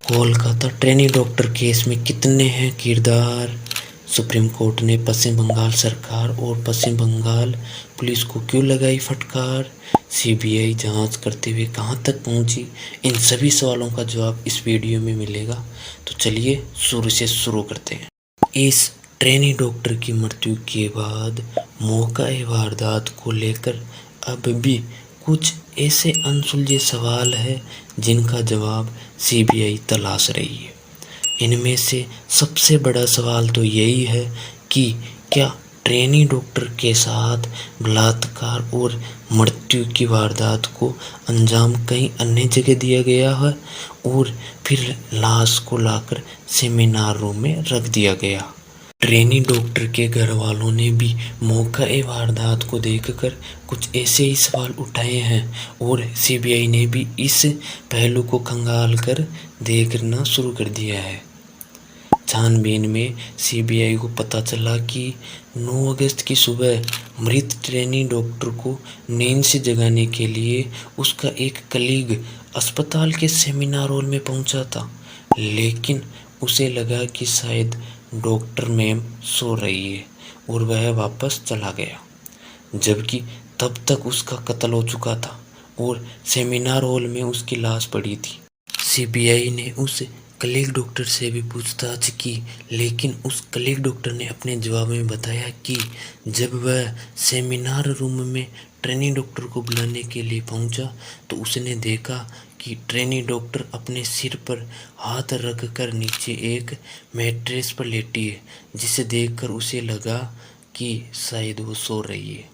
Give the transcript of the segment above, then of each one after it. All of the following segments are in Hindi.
कोलकाता ट्रेनी डॉक्टर केस में कितने हैं किरदार? सुप्रीम कोर्ट ने पश्चिम बंगाल सरकार और पश्चिम बंगाल पुलिस को क्यों लगाई फटकार? सीबीआई जांच करते हुए कहां तक पहुंची? इन सभी सवालों का जवाब इस वीडियो में मिलेगा। तो चलिए शुरू से शुरू करते हैं। इस ट्रेनी डॉक्टर की मृत्यु के बाद मौका-ए वारदात को लेकर अब भी कुछ ऐसे अनसुलझे सवाल हैं जिनका जवाब सीबीआई तलाश रही है। इनमें से सबसे बड़ा सवाल तो यही है कि क्या ट्रेनी डॉक्टर के साथ बलात्कार और मृत्यु की वारदात को अंजाम कहीं अन्य जगह दिया गया है और फिर लाश को लाकर सेमिनार रूम में रख दिया गया। ट्रेनी डॉक्टर के घर वालों ने भी मौका-ए वारदात को देखकर कुछ ऐसे ही सवाल उठाए हैं और सीबीआई ने भी इस पहलू को खंगाल कर देखना शुरू कर दिया है। छानबीन में सीबीआई को पता चला कि 9 अगस्त की सुबह मृत ट्रेनी डॉक्टर को नींद से जगाने के लिए उसका एक कलीग अस्पताल के सेमिनार हॉल में पहुंचा था, लेकिन उसे लगा कि शायद डॉक्टर मैम सो रही है और वह वापस चला गया, जबकि तब तक उसका कत्ल हो चुका था और सेमिनार हॉल में उसकी लाश पड़ी थी। सीबीआई ने उस कलीग डॉक्टर से भी पूछताछ की, लेकिन उस कलीग डॉक्टर ने अपने जवाब में बताया कि जब वह सेमिनार रूम में ट्रेनी डॉक्टर को बुलाने के लिए पहुंचा तो उसने देखा कि ट्रेनी डॉक्टर अपने सिर पर हाथ रखकर नीचे एक मैट्रेस पर लेटी है, जिसे देखकर उसे लगा कि शायद वो सो रही है।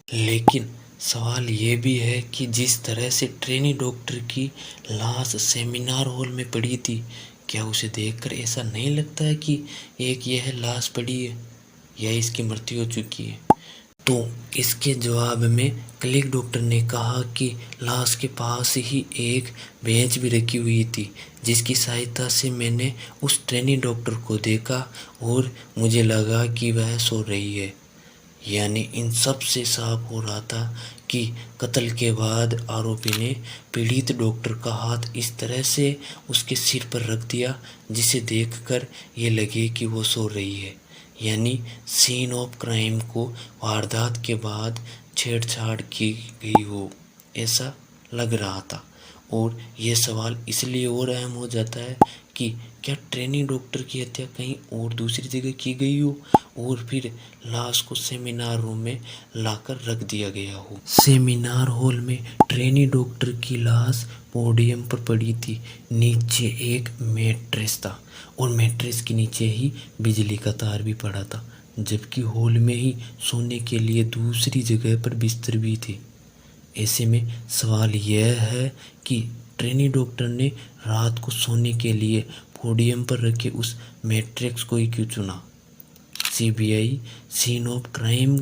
लेकिन सवाल ये भी है कि जिस तरह से ट्रेनी डॉक्टर की लाश सेमिनार हॉल में पड़ी थी, क्या उसे देखकर ऐसा नहीं लगता है कि एक यह लाश पड़ी है या इसकी मृत्यु हो चुकी है? तो इसके जवाब में कलीग डॉक्टर ने कहा कि लाश के पास ही एक बेंच भी रखी हुई थी, जिसकी सहायता से मैंने उस ट्रेनी डॉक्टर को देखा और मुझे लगा कि वह सो रही है। यानी इन सब से साफ हो रहा था कि कत्ल के बाद आरोपी ने पीड़ित डॉक्टर का हाथ इस तरह से उसके सिर पर रख दिया जिसे देखकर ये लगे कि वो सो रही है। यानी सीन ऑफ क्राइम को वारदात के बाद छेड़छाड़ की गई हो, ऐसा लग रहा था। और ये सवाल इसलिए और अहम हो जाता है कि क्या ट्रेनी डॉक्टर की हत्या कहीं और दूसरी जगह की गई हो और फिर लाश को सेमिनार रूम में लाकर रख दिया गया हो। सेमिनार हॉल में ट्रेनी डॉक्टर की लाश पोडियम पर पड़ी थी, नीचे एक मैट्रेस था और मैट्रेस के नीचे ही बिजली का तार भी पड़ा था, जबकि हॉल में ही सोने के लिए दूसरी जगह पर बिस्तर भी थे। ऐसे में सवाल यह है कि ट्रेनी डॉक्टर ने रात को सोने के लिए पोडियम पर रखे उस मैट्रेस को ही क्यों चुना? सीबीआई सीन ऑफ क्राइम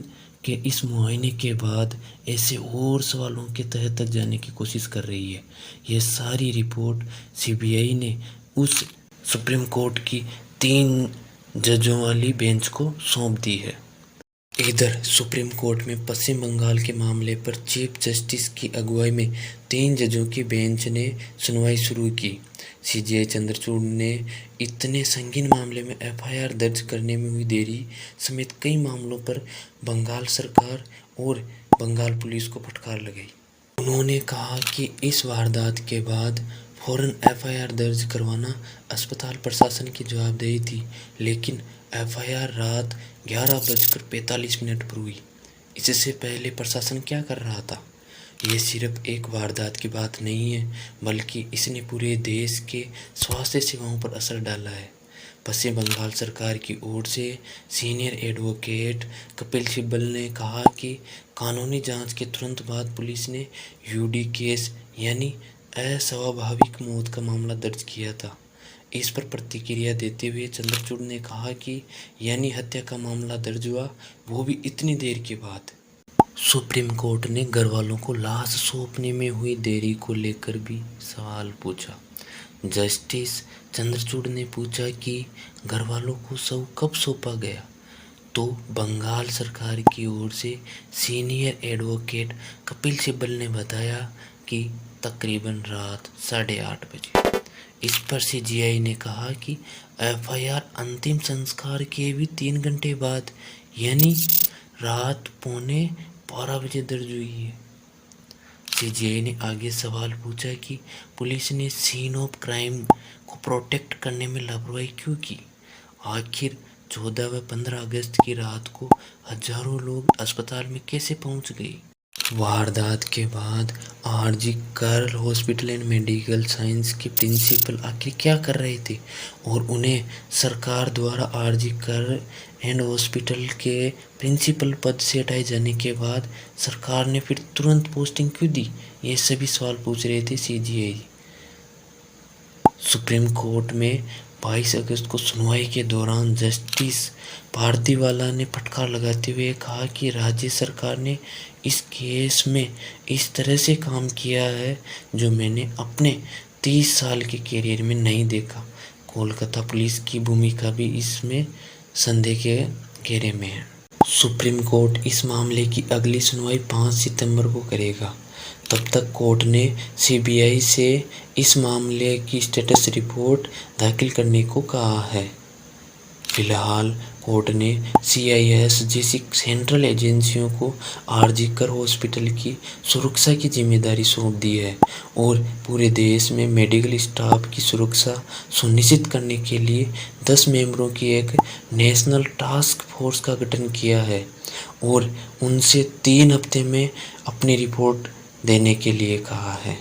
के इस मुआयने के बाद ऐसे और सवालों के तह तक जाने की कोशिश कर रही है। यह सारी रिपोर्ट सीबीआई ने उस सुप्रीम कोर्ट की 3 जजों वाली बेंच को सौंप दी है। इधर सुप्रीम कोर्ट में पश्चिम बंगाल के मामले पर चीफ जस्टिस की अगुवाई में 3 जजों की बेंच ने सुनवाई शुरू की। सीजेआई चंद्रचूड़ ने इतने संगीन मामले में एफआईआर दर्ज करने में हुई देरी समेत कई मामलों पर बंगाल सरकार और बंगाल पुलिस को फटकार लगाई। उन्होंने कहा कि इस वारदात के बाद फौरन एफआईआर दर्ज करवाना अस्पताल प्रशासन की जवाबदेही थी, लेकिन एफआईआर रात 11:45 पर हुई। इससे पहले प्रशासन क्या कर रहा था? ये सिर्फ एक वारदात की बात नहीं है, बल्कि इसने पूरे देश के स्वास्थ्य सेवाओं पर असर डाला है। पश्चिम बंगाल सरकार की ओर से सीनियर एडवोकेट कपिल सिब्बल ने कहा कि कानूनी जांच के तुरंत बाद पुलिस ने यूडी केस यानी अस्वाभाविक मौत का मामला दर्ज किया था। इस पर प्रतिक्रिया देते हुए चंद्रचूड़ ने कहा कि यानी हत्या का मामला दर्ज हुआ, वो भी इतनी देर के बाद। सुप्रीम कोर्ट ने घरवालों को लाश सौंपने में हुई देरी को लेकर भी सवाल पूछा। जस्टिस चंद्रचूड़ ने पूछा कि घरवालों को शव कब सौंपा गया, तो बंगाल सरकार की ओर से सीनियर एडवोकेट कपिल सिब्बल ने बताया कि तकरीबन रात 8:30 बजे। इस पर सीजीआई ने कहा कि एफआईआर अंतिम संस्कार के भी 3 घंटे बाद यानी रात 11:15 दर्ज हुई है। सीजीआई ने आगे सवाल पूछा कि पुलिस ने सीन ऑफ क्राइम को प्रोटेक्ट करने में लापरवाही क्यों की। आखिर 14 व 15 अगस्त की रात को हजारों लोग अस्पताल में कैसे पहुंच गए। वारदात के बाद आरजी कर हॉस्पिटल एंड मेडिकल साइंस के प्रिंसिपल आखिर क्या कर रहे थे और उन्हें सरकार द्वारा आरजी कर एंड हॉस्पिटल के प्रिंसिपल पद से हटाए जाने के बाद सरकार ने फिर तुरंत पोस्टिंग क्यों दी। ये सभी सवाल पूछ रहे थे सीजीआई। सुप्रीम कोर्ट में 22 अगस्त को सुनवाई के दौरान जस्टिस पारदीवाला ने फटकार लगाते हुए कहा कि राज्य सरकार ने इस केस में इस तरह से काम किया है जो मैंने अपने 30 साल के करियर में नहीं देखा। कोलकाता पुलिस की भूमिका भी इसमें संदेह के घेरे में है। सुप्रीम कोर्ट इस मामले की अगली सुनवाई 5 सितंबर को करेगा। तब तक कोर्ट ने सीबीआई से इस मामले की स्टेटस रिपोर्ट दाखिल करने को कहा है। फिलहाल कोर्ट ने सीआईएस जैसी सेंट्रल एजेंसियों को आरजी कर हॉस्पिटल की सुरक्षा की जिम्मेदारी सौंप दी है और पूरे देश में मेडिकल स्टाफ की सुरक्षा सुनिश्चित करने के लिए 10 मेंबरों की एक नेशनल टास्क फोर्स का गठन किया है और उनसे 3 हफ्ते में अपनी रिपोर्ट देने के लिए कहा है।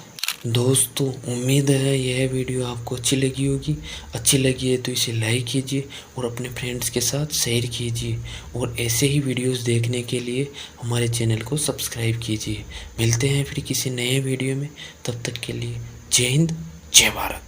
दोस्तों, उम्मीद है यह वीडियो आपको अच्छी लगी होगी। अच्छी लगी है तो इसे लाइक कीजिए और अपने फ्रेंड्स के साथ शेयर कीजिए और ऐसे ही वीडियोस देखने के लिए हमारे चैनल को सब्सक्राइब कीजिए। मिलते हैं फिर किसी नए वीडियो में, तब तक के लिए जय हिंद, जय भारत।